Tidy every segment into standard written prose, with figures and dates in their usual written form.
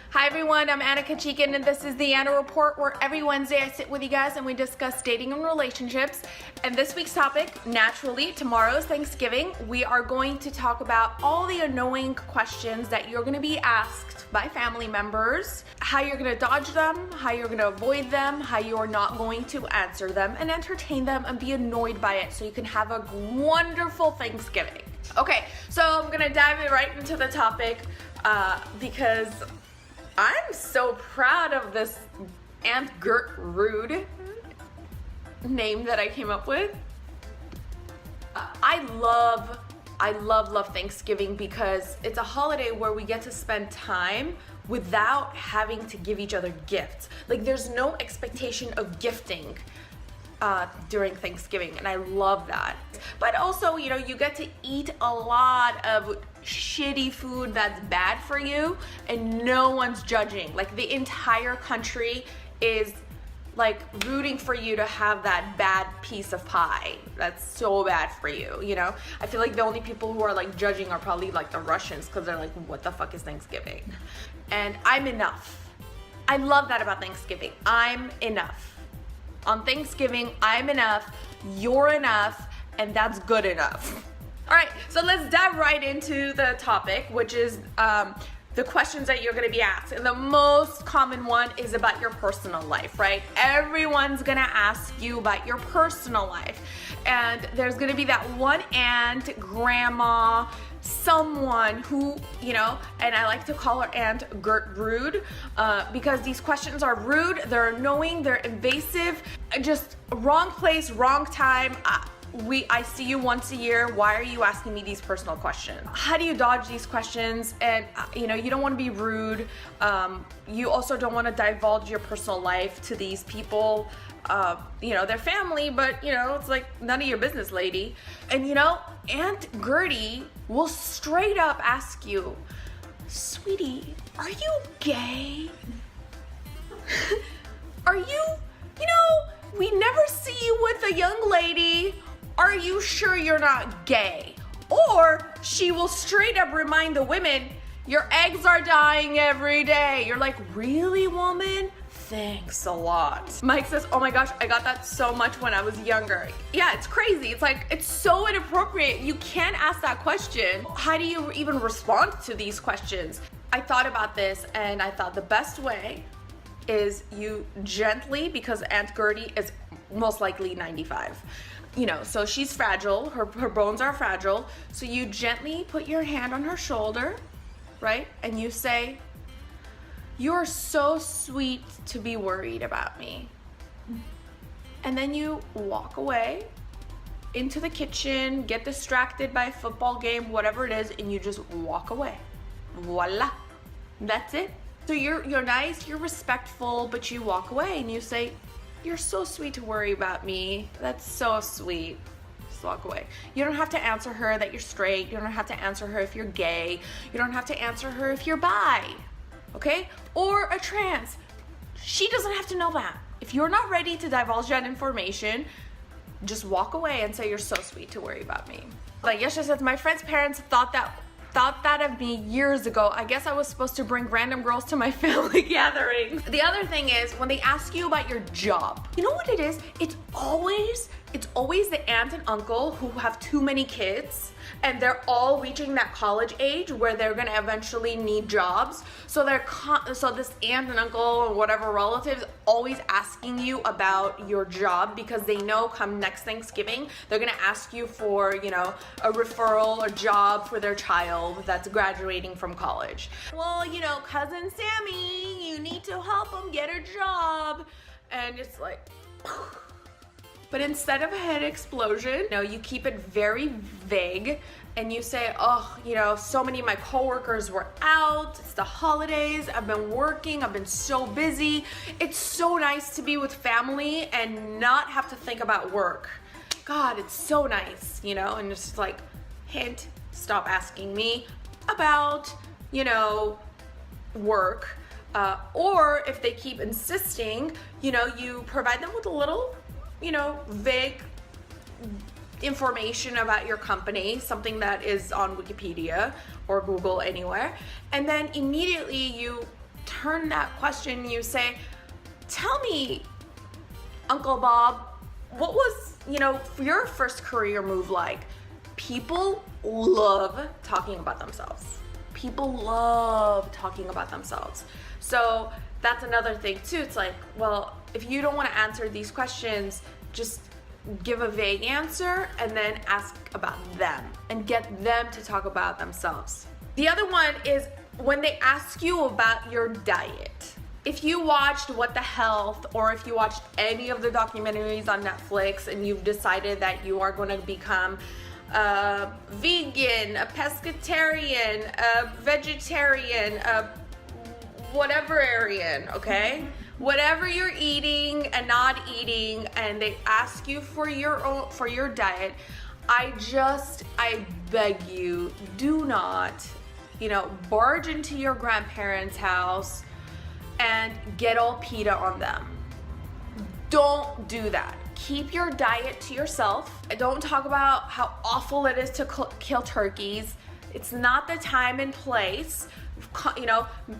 Hi everyone, I'm Anna Kachikin and this is the Anna Report, where every Wednesday I sit with you guys and we discuss dating and relationships. And this week's topic, naturally, tomorrow's Thanksgiving, we are going to talk about all the annoying questions that you're going to be asked by family members, how you're going to dodge them, how you're going to avoid them, how you're not going to answer them and entertain them and be annoyed by it so you can have a wonderful Thanksgiving. Okay, so I'm going to dive right into the topic because I'm so proud of this Aunt GertRude name that I came up with. I love Thanksgiving because it's a holiday where we get to spend time without having to give each other gifts. Like, there's no expectation of gifting during Thanksgiving, and I love that. But also, you know, you get to eat a lot of shitty food that's bad for you and no one's judging. Like, the entire country is like rooting for you to have that bad piece of pie that's so bad for you, you know? I feel like the only people who are like judging are probably like the Russians, because they're like, what the fuck is Thanksgiving? And I'm enough. I love that about Thanksgiving. I'm enough. On Thanksgiving, I'm enough, you're enough, and that's good enough. All right, so let's dive right into the topic, which is the questions that you're gonna be asked. And the most common one is about your personal life, right? Everyone's gonna ask you about your personal life. And there's gonna be that one aunt, grandma, someone who, you know, and I like to call her Aunt GertRude because these questions are rude, they're annoying, they're invasive, just wrong place, wrong time. I see you once a year. Why are you asking me these personal questions? How do you dodge these questions? And you know, you don't want to be rude. You also don't want to divulge your personal life to these people. You know, they're family, but you know, it's like none of your business, lady. And you know, Aunt Gertie will straight up ask you, sweetie, are you gay? Are you know, we never see you with a young lady. Are you sure you're not gay? Or she will straight up remind the women, your eggs are dying every day. You're like, really, woman? Thanks a lot. Mike says, oh my gosh, I got that so much when I was younger. Yeah, it's crazy. It's like, it's so inappropriate. You can't ask that question. How do you even respond to these questions? I thought about this and I thought the best way is you gently, because Aunt Gertie is most likely 95. You know, so she's fragile, her bones are fragile. So you gently put your hand on her shoulder, right? And you say, you're so sweet to be worried about me. And then you walk away into the kitchen, get distracted by a football game, whatever it is, and you just walk away. Voila, that's it. So you're nice, you're respectful, but you walk away and you say, you're so sweet to worry about me. That's so sweet. Just walk away. You don't have to answer her that you're straight. You don't have to answer her if you're gay. You don't have to answer her if you're bi, okay? Or a trans. She doesn't have to know that. If you're not ready to divulge that information, just walk away and say, you're so sweet to worry about me. Like Yesha says, my friend's parents thought that of me years ago. I guess I was supposed to bring random girls to my family gatherings. The other thing is when they ask you about your job, you know what it is? It's always the aunt and uncle who have too many kids and they're all reaching that college age where they're gonna eventually need jobs. So so this aunt and uncle or whatever relatives always asking you about your job because they know come next Thanksgiving, they're gonna ask you for, you know, a referral or job for their child that's graduating from college. Well, you know, cousin Sammy, you need to help him get a job. And it's like, but instead of a head explosion, no, you keep it very vague and you say, oh, you know, so many of my coworkers were out, it's the holidays, I've been working, I've been so busy. It's so nice to be with family and not have to think about work. God, it's so nice, you know, and it's like, hint, stop asking me about, you know, work. Or if they keep insisting, you know, you provide them with a little, you know, vague information about your company, something that is on Wikipedia or Google, anywhere, and then immediately you turn that question, you say, tell me, Uncle Bob, what was, your first career move like? People love talking about themselves. People love talking about themselves. So that's another thing too. It's like, well, if you don't want to answer these questions, just give a vague answer and then ask about them and get them to talk about themselves. The other one is when they ask you about your diet. If you watched What the Health, or if you watched any of the documentaries on Netflix and you've decided that you are going to become a vegan, a pescatarian, a vegetarian, a whatever-arian, okay? Whatever you're eating and not eating, and they ask you for your diet, I beg you, do not, barge into your grandparents' house and get all PETA on them. Don't do that. Keep your diet to yourself. Don't talk about how awful it is to kill turkeys. It's not the time and place.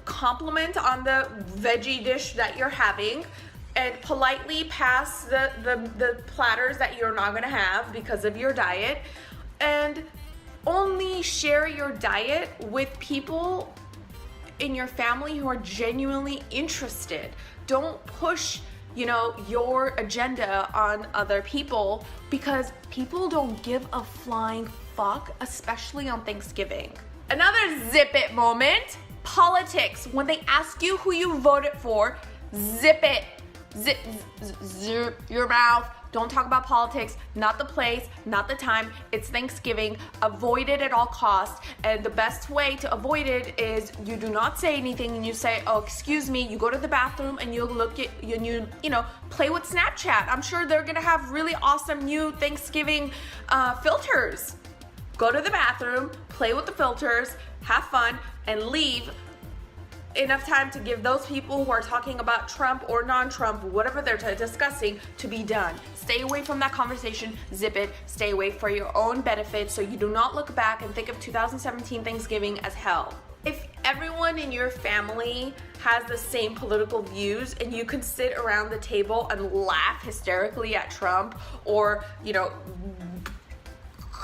Compliment on the veggie dish that you're having and politely pass the platters that you're not gonna have because of your diet, and only share your diet with people in your family who are genuinely interested. Don't push your agenda on other people, because people don't give a flying fuck, especially on Thanksgiving. Another zip it moment, politics. When they ask you who you voted for, zip it. Zip your mouth. Don't talk about politics, not the place, not the time. It's Thanksgiving. Avoid it at all costs. And the best way to avoid it is you do not say anything and you say, oh, excuse me, you go to the bathroom and you look at, you play with Snapchat. I'm sure they're gonna have really awesome new Thanksgiving filters. Go to the bathroom, play with the filters, have fun, and leave. Enough time to give those people who are talking about Trump or non-Trump, whatever they're discussing, to be done. Stay away from that conversation, zip it, stay away for your own benefit so you do not look back and think of 2017 Thanksgiving as hell. If everyone in your family has the same political views and you can sit around the table and laugh hysterically at Trump, or,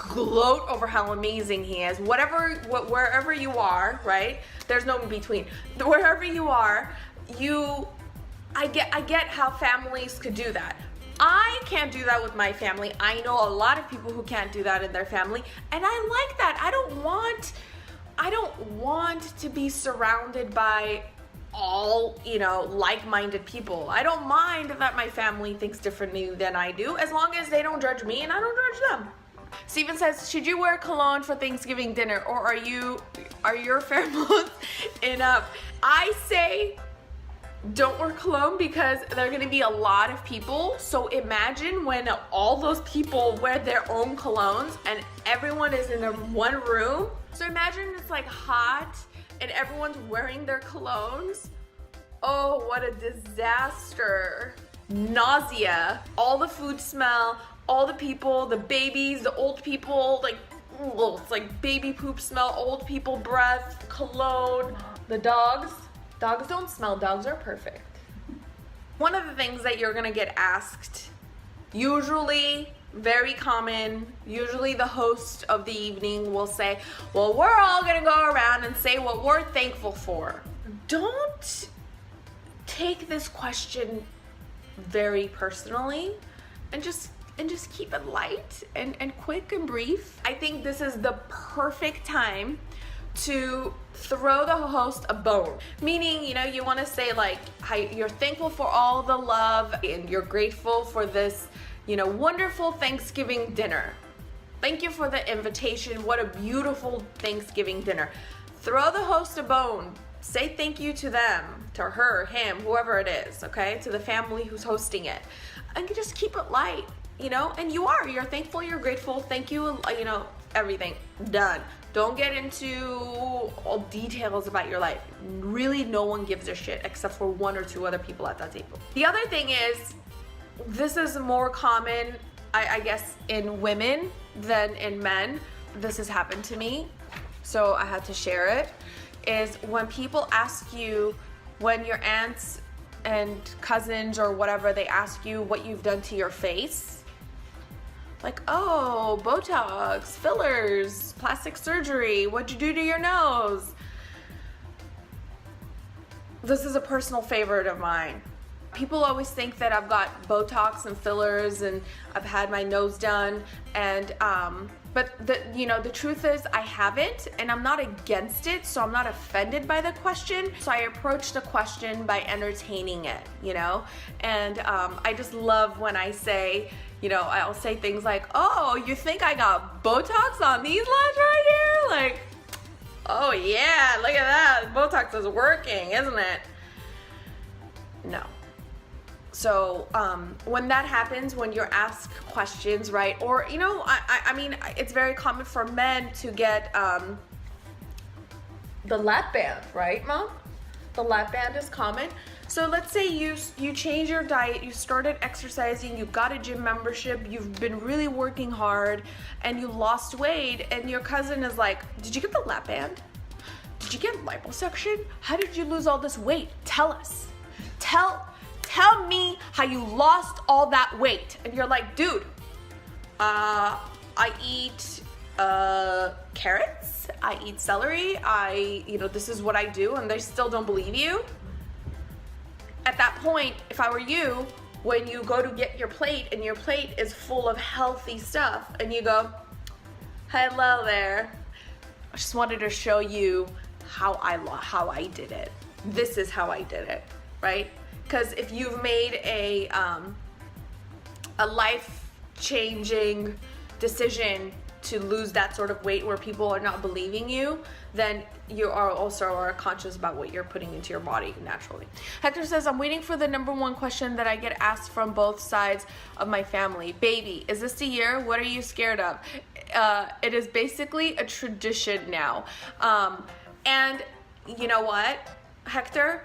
gloat over how amazing he is, wherever you are, right? There's no in between. Wherever you are, I get how families could do that. I can't do that with my family. I know a lot of people who can't do that in their family, and I like that. I don't want to be surrounded by all, like-minded people. I don't mind that my family thinks differently than I do, as long as they don't judge me and I don't judge them. Steven says, should you wear cologne for Thanksgiving dinner, or are your pheromones enough? I say don't wear cologne, because there are going to be a lot of people. So imagine when all those people wear their own colognes and everyone is in one room. So imagine it's like hot and everyone's wearing their colognes. Oh, what a disaster. Nausea, all the food smell, all the people, the babies, the old people, it's like baby poop smell, old people breath, cologne. The dogs don't smell, dogs are perfect. One of the things that you're gonna get asked, usually very common, usually the host of the evening will say, well, we're all gonna go around and say what we're thankful for. Don't take this question very personally, and just keep it light and quick and brief. I think this is the perfect time to throw the host a bone. Meaning, you want to say how you're thankful for all the love and you're grateful for this, wonderful Thanksgiving dinner. Thank you for the invitation. What a beautiful Thanksgiving dinner. Throw the host a bone. Say thank you to them, to her, him, whoever it is, okay? To the family who's hosting it. And just keep it light, and you're thankful, you're grateful, thank you, everything, done. Don't get into all details about your life. Really, no one gives a shit except for one or two other people at that table. The other thing is, this is more common, I guess in women than in men, this has happened to me, so I had to share it, is when people ask you, when your aunts and cousins or whatever, they ask you what you've done to your face. Like, oh, Botox, fillers, plastic surgery, what'd you do to your nose? This is a personal favorite of mine. People always think that I've got Botox and fillers and I've had my nose done, and but the truth is I haven't, and I'm not against it, so I'm not offended by the question. So I approach the question by entertaining it, and I just love when I say, I'll say things like, oh, you think I got Botox on these lines right here? Like, oh yeah, look at that, Botox is working, isn't it? No. So when that happens, when you're asked questions, right? Or, I mean, it's very common for men to get the lap band, right, Mom? The lap band is common. So let's say you change your diet, you started exercising, you got a gym membership, you've been really working hard, and you lost weight, and your cousin is like, did you get the lap band? Did you get liposuction? How did you lose all this weight? Tell us. Tell me how you lost all that weight. And you're like, dude, I eat carrots, I eat celery, this is what I do, and they still don't believe you. At that point, if I were you, when you go to get your plate and your plate is full of healthy stuff, and you go, hello there, I just wanted to show you how I did it. This is how I did it, right? Because if you've made a life-changing decision to lose that sort of weight where people are not believing you, then you are also conscious about what you're putting into your body naturally. Hector says, I'm waiting for the number one question that I get asked from both sides of my family. Baby, is this the year? What are you scared of? It is basically a tradition now. And you know what, Hector?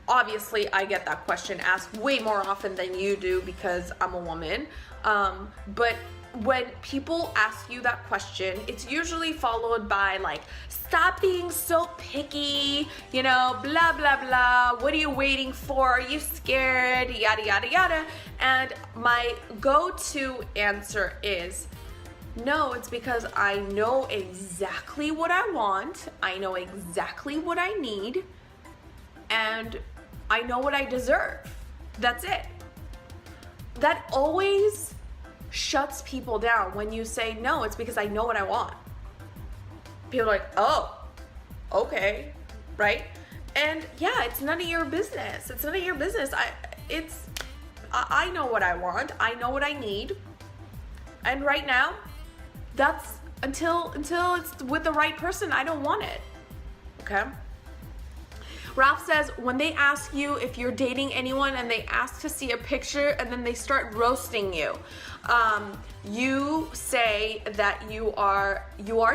Obviously, I get that question asked way more often than you do because I'm a woman. But when people ask you that question, it's usually followed by like, stop being so picky, blah, blah, blah. What are you waiting for? Are you scared? Yada, yada, yada. And my go-to answer is, no, it's because I know exactly what I want. I know exactly what I need. And I know what I deserve. That's it. That always shuts people down when you say, no, it's because I know what I want. People are like, oh, okay, right? And yeah, it's none of your business. It's none of your business. I know what I want. I know what I need. And right now, that's until it's with the right person, I don't want it. Okay? Ralph says, when they ask you if you're dating anyone and they ask to see a picture and then they start roasting you, you say that you are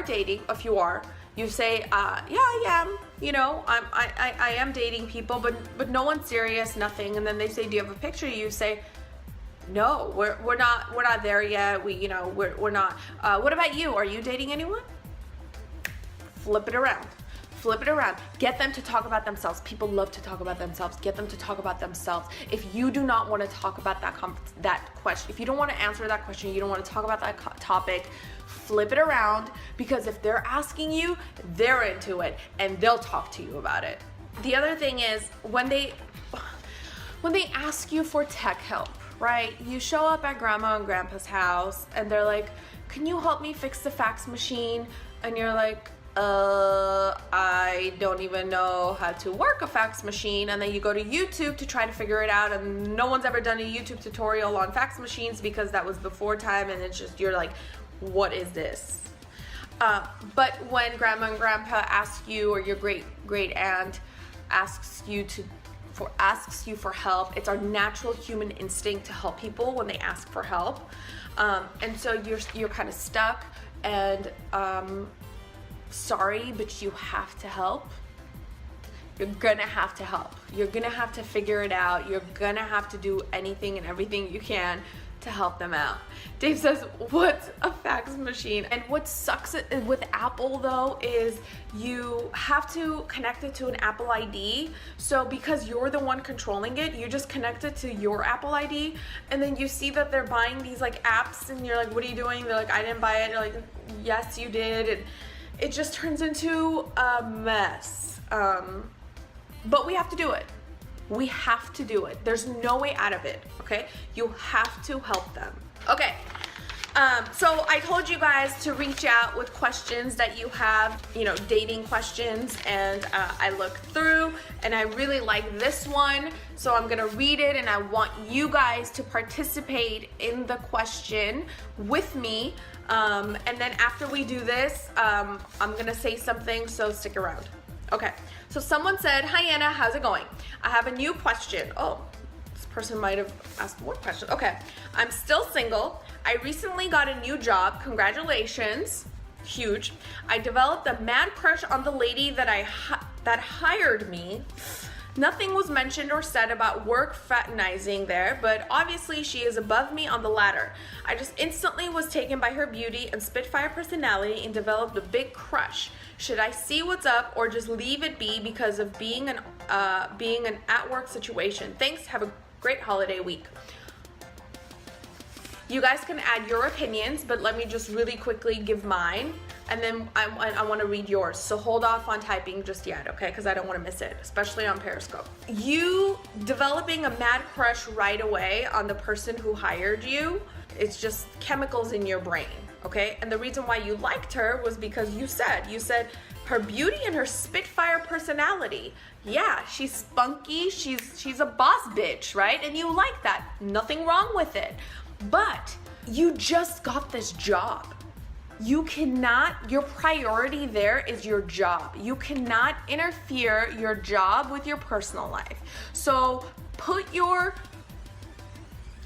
dating. If you are, you say, yeah, I am. I am dating people, but no one's serious, nothing. And then they say, do you have a picture? You say, no, we're not there yet. We're not. What about you? Are you dating anyone? Flip it around. Flip it around. Get them to talk about themselves. People love to talk about themselves. Get them to talk about themselves. If you do not want to talk about that question, if you don't want to answer that question, you don't want to talk about that topic, flip it around, because if they're asking you, they're into it and they'll talk to you about it. The other thing is when they ask you for tech help, right? You show up at grandma and grandpa's house and they're like, can you help me fix the fax machine? And you're like, I don't even know how to work a fax machine. And then you go to YouTube to try to figure it out, and no one's ever done a YouTube tutorial on fax machines because that was before time, and it's just, you're like, what is this? But when grandma and grandpa ask you, or your great aunt asks you for help, it's our natural human instinct to help people when they ask for help. And so you're kind of stuck, and sorry, but you have to help. You're gonna have to help. You're gonna have to figure it out. You're gonna have to do anything and everything you can to help them out. Dave says, what's a fax machine? And what sucks with Apple though is you have to connect it to an Apple ID. So because you're the one controlling it, you just connect it to your Apple ID, and then you see that they're buying these like apps, and you're like, what are you doing? They're like, I didn't buy it. You're like, yes, you did. And it just turns into a mess. But we have to do it. We have to do it. There's no way out of it, okay? You have to help them. Okay, so I told you guys to reach out with questions that you have, you know, dating questions, and I looked through and I really like this one, so I'm gonna read it, and I want you guys to participate in the question with me, and then after we do this, I'm gonna say something, so stick around. Okay, so someone said, hi Anna, how's it going? I have a new question. Oh, this person might have asked more questions. Okay, I'm still single. I recently got a new job. Congratulations. Huge. I developed a mad crush on the lady that that hired me. Nothing was mentioned or said about work fraternizing there, but obviously she is above me on the ladder. I just instantly was taken by her beauty and spitfire personality and developed a big crush. Should I see what's up or just leave it be because of being an at-work situation? Thanks, have a great holiday week. You guys can add your opinions, but let me just really quickly give mine, and then I want to read yours. So hold off on typing just yet, okay? Because I don't want to miss it, especially on Periscope. You developing a mad crush right away on the person who hired you, it's just chemicals in your brain, okay? And the reason why you liked her was because you said her beauty and her spitfire personality. Yeah, she's spunky, she's a boss bitch, right? And you like that. Nothing wrong with it. But you just got this job. You cannot, your priority there is your job. You cannot interfere your job with your personal life. So put your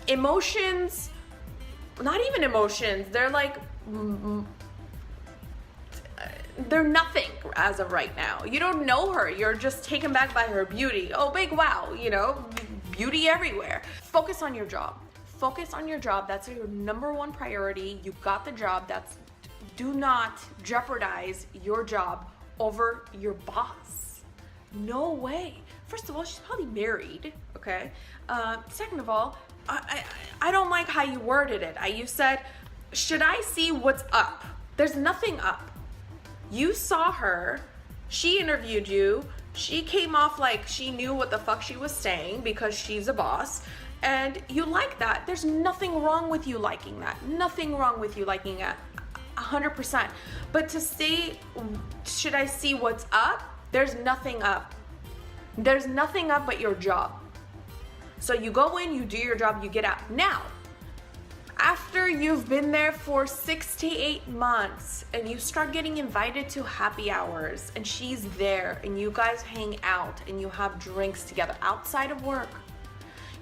emotions, not even emotions, they're like, they're nothing as of right now. You don't know her. You're just taken back by her beauty. Oh, big wow, you know, beauty everywhere. Focus on your job. Focus on your job. That's your number one priority. You got the job. Do not jeopardize your job over your boss. No way. First of all, she's probably married, okay? Second of all, I don't like how you worded it. You said, should I see what's up? There's nothing up. You saw her, she interviewed you, she came off like she knew what the fuck she was saying because she's a boss, and you like that. There's nothing wrong with you liking that. Nothing wrong with you liking that, 100%. But to say, should I see what's up? There's nothing up. There's nothing up but your job. So you go in, you do your job, you get out. Now, after you've been there for 6 to 8 months and you start getting invited to happy hours and she's there and you guys hang out and you have drinks together outside of work,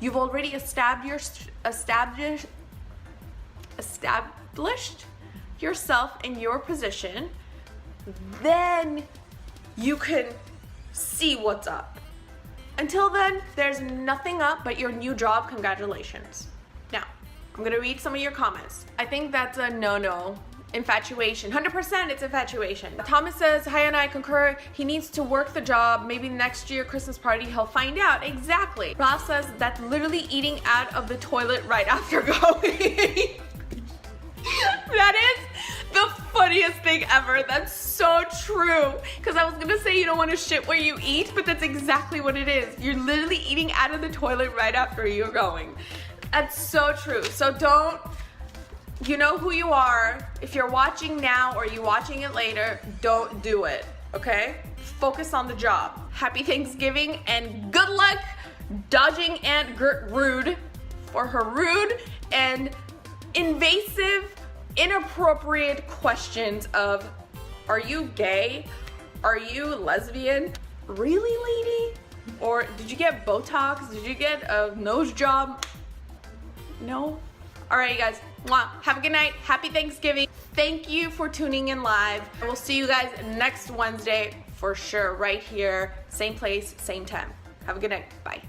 you've already established yourself in your position, then you can see what's up. Until then, there's nothing up but your new job. Congratulations. Now, I'm gonna read some of your comments. I think that's a no-no. Infatuation, 100% it's infatuation. Thomas says, hi and I concur, he needs to work the job, maybe next year Christmas party he'll find out. Exactly. Ralph says, that's literally eating out of the toilet right after going. That is the funniest thing ever. That's so true. Because I was gonna say you don't want to shit where you eat, but that's exactly what it is. You're literally eating out of the toilet right after you're going. That's so true. So don't, you know who you are. If you're watching now or you're watching it later, don't do it, okay? Focus on the job. Happy Thanksgiving and good luck dodging Aunt GertRude for her rude and invasive, inappropriate questions of, are you gay? Are you lesbian? Really, lady? Or did you get Botox? Did you get a nose job? No? All right, you guys. Mwah. Have a good night. Happy Thanksgiving. Thank you for tuning in live. I will see you guys next Wednesday for sure, right here. Same place, same time. Have a good night. Bye.